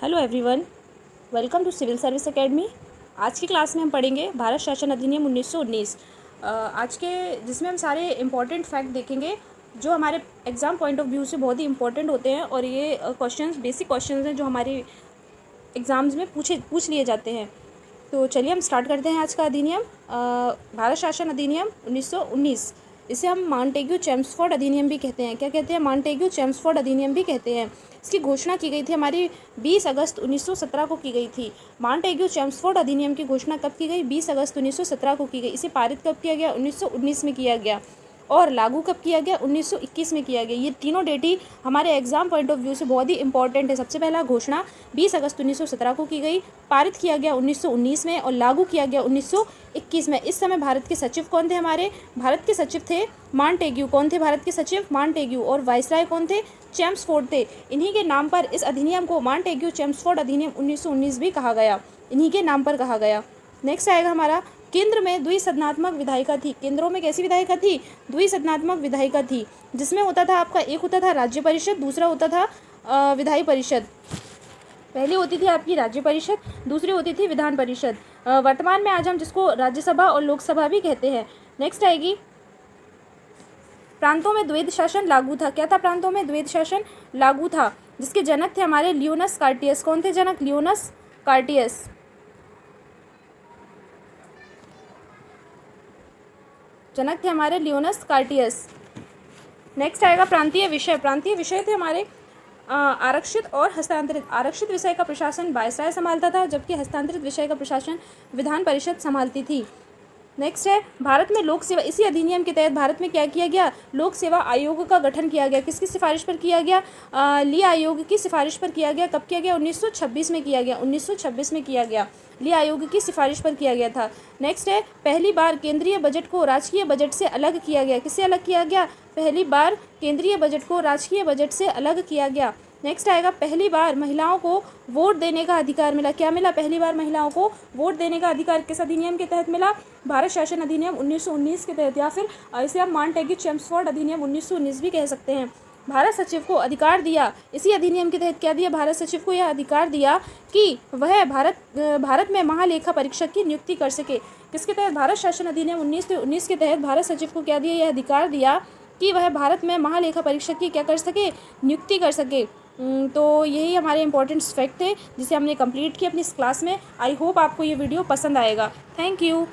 Hello everyone, welcome to civil service academy. आज की class में हम पढ़ेंगे भारत शासन अधिनियम 1919 आज के जिसमें हम सारे इम्पॉर्टेंट फैक्ट देखेंगे जो हमारे एग्ज़ाम पॉइंट ऑफ व्यू से बहुत ही इंपॉर्टेंट होते हैं और ये क्वेश्चंस बेसिक क्वेश्चंस हैं जो हमारे एग्ज़ाम्स में पूछ लिए जाते हैं। तो चलिए हम स्टार्ट करते हैं आज का अधिनियम। भारत शासन अधिनियम 1919, इसे हम मॉन्टेग्यू-चेम्सफोर्ड अधिनियम भी कहते हैं। क्या कहते हैं? मॉन्टेग्यू-चेम्सफोर्ड अधिनियम भी कहते हैं। इसकी घोषणा की गई थी हमारी 20 अगस्त 1917 को की गई थी। मॉन्टेग्यू-चेम्सफोर्ड अधिनियम की घोषणा कब की गई? 20 अगस्त 1917 को की गई। इसे पारित कब किया गया? 1919 में किया गया। और लागू कब किया गया? 1921 में किया गया। ये तीनों डेट ही हमारे एग्जाम पॉइंट ऑफ व्यू से बहुत ही इंपॉर्टेंट है। सबसे पहला घोषणा 20 अगस्त 1917 को की गई, पारित किया गया 1919 में और लागू किया गया 1921 में। इस समय भारत के सचिव कौन थे? हमारे भारत के सचिव थे मॉन्टेग्यू। कौन थे भारत के सचिव? मॉन्टेग्यू। और वाइसराय कौन थे? चेम्सफोर्ड थे। इन्हीं के नाम पर इस अधिनियम को मॉन्टेग्यू-चेम्सफोर्ड अधिनियम 1919 भी कहा गया। इन्हीं के नाम पर कहा गया। नेक्स्ट आएगा हमारा, केंद्र में द्विसदनात्मक विधायिका थी। केंद्रों में कैसी विधायिका थी? द्विसदनात्मक विधायिका थी, जिसमें होता था आपका, एक होता था राज्य परिषद, दूसरा होता था विधायी परिषद। पहली होती थी आपकी राज्य परिषद, दूसरी होती थी विधान परिषद। वर्तमान में आज हम जिसको राज्यसभा और लोकसभा भी कहते हैं। नेक्स्ट आएगी, प्रांतों में द्वैध शासन लागू था। क्या था? प्रांतों में द्वैध शासन लागू था, जिसके जनक थे हमारे लियोनस कार्टियस। कौन थे जनक? लियोनस कार्टियस। जनक थे हमारे लियोनस कार्टियस। नेक्स्ट आएगा प्रांतीय विषय। प्रांतीय विषय थे हमारे आरक्षित और हस्तांतरित। आरक्षित विषय का प्रशासन वायसराय संभालता था, जबकि हस्तांतरित विषय का प्रशासन विधान परिषद संभालती थी। नेक्स्ट है, भारत में लोक सेवा। इसी अधिनियम के तहत भारत में क्या किया गया? लोक सेवा आयोग का गठन किया गया। किसकी सिफारिश पर किया गया? ली आयोग की सिफारिश पर किया गया। कब किया गया? 1926 में किया गया। 1926 में किया गया। ली आयोग की सिफारिश पर किया गया था। नेक्स्ट है, पहली बार केंद्रीय बजट को राजकीय बजट से अलग किया गया। किससे अलग किया गया? पहली बार केंद्रीय बजट को राजकीय बजट से अलग किया गया। नेक्स्ट आएगा, पहली बार महिलाओं को वोट देने का अधिकार मिला। क्या मिला? पहली बार महिलाओं को वोट देने का अधिकार किस अधिनियम के तहत मिला? भारत शासन अधिनियम 1919 के तहत, या फिर इसे हम मॉन्टेग्यू-चेम्सफोर्ड अधिनियम 1919 भी कह सकते हैं। भारत सचिव को अधिकार दिया इसी अधिनियम के तहत। क्या दिया? भारत सचिव को यह अधिकार दिया कि वह भारत में महालेखा परीक्षक की नियुक्ति कर सके। किसके तहत? भारत शासन अधिनियम 1919 के तहत भारत सचिव को क्या दिया? यह अधिकार दिया कि वह भारत में महालेखा परीक्षक की क्या कर सके? नियुक्ति कर सके। तो यही हमारे इंपॉर्टेंट फैक्ट थे जिसे हमने कंप्लीट किया अपनी इस क्लास में। आई होप आपको ये वीडियो पसंद आएगा। Thank you.